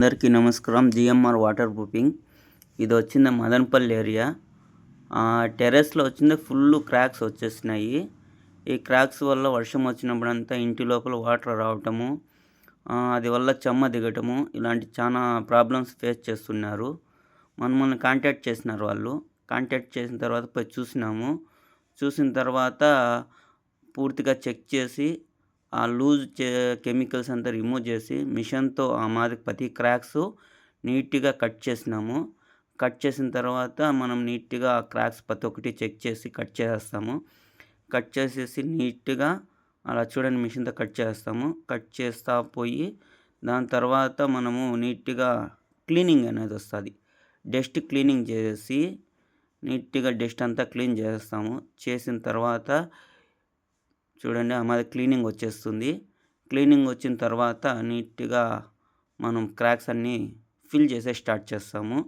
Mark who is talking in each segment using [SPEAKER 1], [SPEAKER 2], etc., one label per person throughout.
[SPEAKER 1] అందరికీ నమస్కారం. GMR water proofing. ఇది వచ్చింది మదనపల్లి ఏరియా. టెర్రస్లో వచ్చింది ఫుల్ క్రాక్స్ వచ్చేసినాయి. ఈ క్రాక్స్ వల్ల వర్షం వచ్చినప్పుడంతా ఇంటి లోపల వాటర్ రావటము, అది వల్ల చెమ్మ దిగటము, ఇలాంటి చాలా ప్రాబ్లమ్స్ ఫేస్ చేస్తున్నారు. మనల్ని కాంటాక్ట్ చేసినారు వాళ్ళు. కాంటాక్ట్ చేసిన తర్వాత పోయి చూసినాము. చూసిన తర్వాత పూర్తిగా చెక్ చేసి ఆ లూజ్ కెమికల్స్ అంతా రిమూవ్ చేసి మిషన్తో మాది ప్రతి క్రాక్స్ నీట్గా కట్ చేసినాము. కట్ చేసిన తర్వాత మనం నీట్గా ఆ క్రాక్స్ ప్రతి ఒక్కటి చెక్ చేసి కట్ చేసేస్తాము. కట్ చేసేసి నీట్గా అలా చూడండి మిషన్తో కట్ చేస్తాము. కట్ చేస్తా పోయి దాని తర్వాత మనము నీట్గా క్లీనింగ్ అనేది వస్తుంది. డస్ట్ క్లీనింగ్ చేసి నీట్గా డస్ట్ అంతా క్లీన్ చేస్తాము. చేసిన తర్వాత చూడండి మాది క్లీనింగ్ వచ్చేస్తుంది. క్లీనింగ్ వచ్చిన తర్వాత నీట్గా మనం క్రాక్స్ అన్నీ ఫిల్ చేసే స్టార్ట్ చేస్తాము.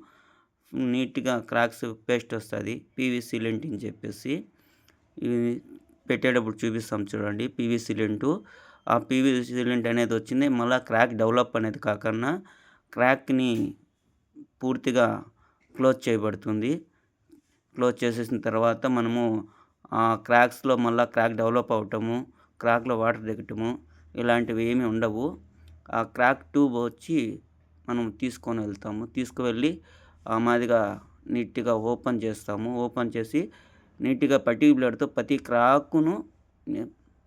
[SPEAKER 1] నీట్గా క్రాక్స్ పేస్ట్ వస్తుంది. పీవీసీ లెంట్ అని చెప్పేసి ఇది పెట్టేటప్పుడు చూపిస్తాం చూడండి. పీవీసీ లెంటు, ఆ పీవీసీ లెంట్ అనేది వచ్చింది. మళ్ళీ క్రాక్ డెవలప్ అనేది కాకుండా క్రాక్ని పూర్తిగా క్లోజ్ చేయబడుతుంది. క్లోజ్ చేసేసిన తర్వాత మనము ఆ క్రాక్స్లో మళ్ళీ క్రాక్ డెవలప్ అవటము, క్రాక్లో వాటర్ దిగటము ఇలాంటివి ఏమీ ఉండవు. ఆ క్రాక్ ట్యూబ్ వచ్చి మనం తీసుకొని వెళ్తాము. తీసుకువెళ్ళి మాదిగా నీట్గా ఓపెన్ చేస్తాము. ఓపెన్ చేసి నీట్గా పర్టిక్యులర్తో ప్రతి క్రాకును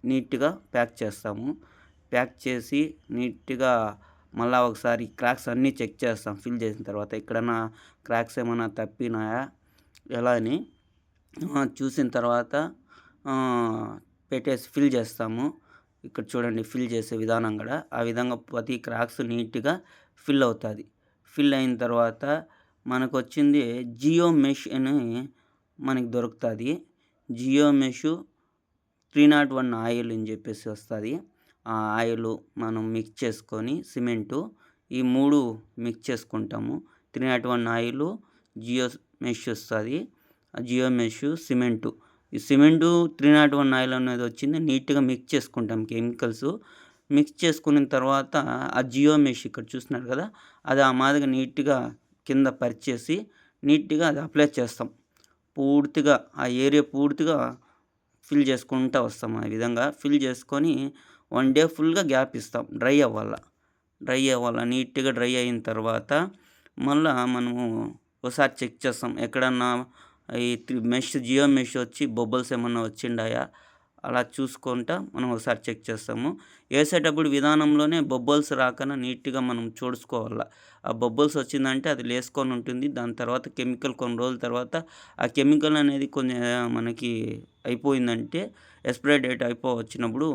[SPEAKER 1] నీట్గా ప్యాక్ చేస్తాము. ప్యాక్ చేసి నీట్గా మళ్ళీ ఒకసారి క్రాక్స్ అన్నీ చెక్ చేస్తాం. ఫిల్ చేసిన తర్వాత ఎక్కడన్నా క్రాక్స్ ఏమైనా తప్పినాయా ఎలా అని చూసిన తర్వాత పెట్టేసి ఫిల్ చేస్తాము. ఇక్కడ చూడండి ఫిల్ చేసే విధానం కూడా ఆ విధంగా ప్రతి క్రాక్స్ నీట్గా ఫిల్ అవుతుంది. ఫిల్ అయిన తర్వాత మనకు వచ్చింది జియో మెష్ అని మనకి దొరుకుతుంది. జియో మెష్ 301 ఆయిల్ అని చెప్పేసి వస్తుంది. ఆ ఆయిల్ మనం మిక్స్ చేసుకొని సిమెంటు ఈ 3 మిక్స్ చేసుకుంటాము. 301 ఆయిల్, జియో మెష్ వస్తుంది. Geo mesh, cement. ఈ సిమెంటు 301 ఆయిల్ అనేది వచ్చింది. నీట్గా మిక్స్ చేసుకుంటాం కెమికల్స్. మిక్స్ చేసుకున్న తర్వాత ఆ జియో మెష్ ఇక్కడ చూస్తున్నారు కదా, అది ఆ మాదిరిగా నీట్గా కింద పరిచేసి నీట్గా అది అప్లై చేస్తాం. పూర్తిగా ఆ ఏరియా పూర్తిగా ఫిల్ చేసుకుంటూ వస్తాం. ఆ విధంగా ఫిల్ చేసుకొని 1 డే ఫుల్గా గ్యాప్ ఇస్తాం. డ్రై అవ్వాలి. నీట్గా డ్రై అయిన తర్వాత మళ్ళీ మనము ఒకసారి చెక్ చేస్తాం. ఎక్కడన్నా ఈ జియో మెష్ వచ్చి బొబ్బల్స్ ఏమన్నా వచ్చిండాయా అలా చూసుకుంటా మనం ఒకసారి చెక్ చేస్తాము. వేసేటప్పుడు విధానంలోనే బొబ్బల్స్ రాకుండా నీట్గా మనం చూసుకోవాలి. ఆ బొబ్బల్స్ వచ్చిందంటే అది లేసుకొని ఉంటుంది. దాని తర్వాత కెమికల్ కొన్ని రోజుల తర్వాత ఆ కెమికల్ అనేది కొంచెం మనకి అయిపోయిందంటే ఎక్స్పైరీ డేట్ వచ్చినప్పుడు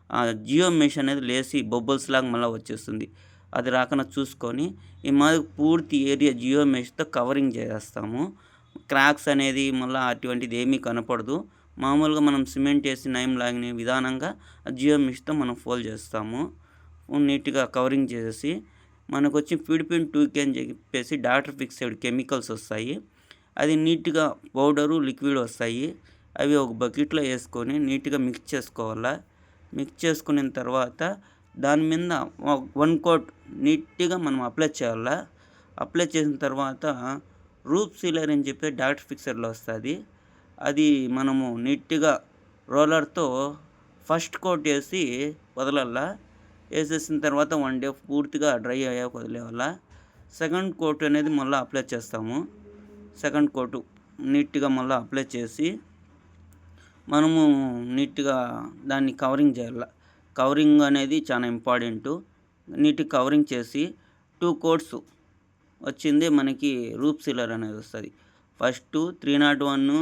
[SPEAKER 1] ఆ జియో మెష్ అనేది లేసి బొబ్బల్స్ లాగా మళ్ళీ వచ్చేస్తుంది. అది రాకుండా చూసుకొని ఈ మాది పూర్తి ఏరియా జియో మెష్తో కవరింగ్ చేసేస్తాము. క్రాక్స్ అనేది మళ్ళీ అటువంటిది ఏమీ కనపడదు. మామూలుగా మనం సిమెంట్ వేసి నయం లాగిన విధానంగా జియో మెష్తో మనం ఫోల్డ్ చేస్తాము. నీట్గా కవరింగ్ చేసేసి మనకు వచ్చి ఫిడిపిన్ 2K అని చెప్పేసి డాక్టర్ ఫిక్స్డ్ కెమికల్స్ వస్తాయి. అది నీట్గా పౌడరు, లిక్విడ్ వస్తాయి. అవి ఒక బకెట్లో వేసుకొని నీట్గా మిక్స్ చేసుకోవాలా. మిక్స్ చేసుకున్న తర్వాత దాని మీద 1 కోట్ నీట్గా మనం అప్లై చేయాలా. అప్లై చేసిన తర్వాత రూఫ్ సీలర్ అని చెప్పి డాక్టర్ ఫిక్సర్లో వస్తుంది. అది మనము నీట్గా రోలర్తో ఫస్ట్ కోట్ వేసి వదలాల. వేసేసిన తర్వాత 1 డే పూర్తిగా డ్రై అయ్యాక వదిలేవాళ్ళ. సెకండ్ కోట్ అనేది మళ్ళీ అప్లై చేస్తాము. సెకండ్ కోటు నీట్గా మళ్ళీ అప్లై చేసి మనము నీట్గా దాన్ని కవరింగ్ చేయాలి. కవరింగ్ అనేది చాలా ఇంపార్టెంటు. నీట్గా కవరింగ్ చేసి 2 కోట్స్ వచ్చింది మనకి రూఫ్ సీలర్ అనేది వస్తుంది. ఫస్ట్ 301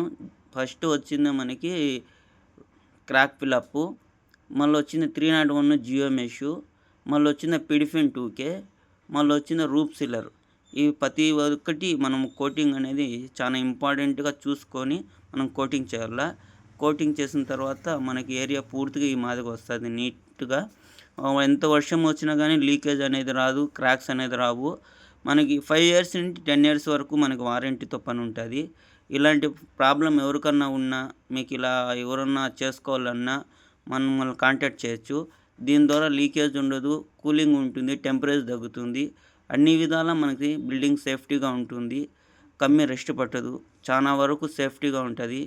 [SPEAKER 1] ఫస్ట్ వచ్చింది మనకి క్రాక్ ఫిలప్, మళ్ళీ వచ్చింది 301 జియో మెష్, మళ్ళీ వచ్చింది ఫిడిపిన్ 2K, మళ్ళీ వచ్చింది రూఫ్ సీలర్. ఈ ప్రతి ఒక్కటి మనం కోటింగ్ అనేది చాలా ఇంపార్టెంట్గా చూసుకొని మనం కోటింగ్ చేయాలి. కోటింగ్ చేసిన తర్వాత మనకి ఏరియా పూర్తిగా ఈ మాదిరిగా వస్తుంది నీట్గా. ఎంత వర్షం వచ్చినా కానీ లీకేజ్ అనేది రాదు, క్రాక్స్ అనేది రావు. మనకి 5 years నుండి 10 years వరకు మనకి వారంటీతో పని ఉంటుంది. ఇలాంటి ప్రాబ్లం ఎవరికన్నా ఉన్నా, మీకు ఇలా ఎవరన్నా చేసుకోవాలన్నా మమ్మల్ని కాంటాక్ట్ చేయొచ్చు. దీని ద్వారా లీకేజ్ ఉండదు, కూలింగ్ ఉంటుంది, టెంపరేచర్ తగ్గుతుంది. అన్ని విధాలా మనకి బిల్డింగ్ సేఫ్టీగా ఉంటుంది. కమ్మి రెస్ట్ పట్టదు. చానా వరకు సేఫ్టీగా ఉంటది.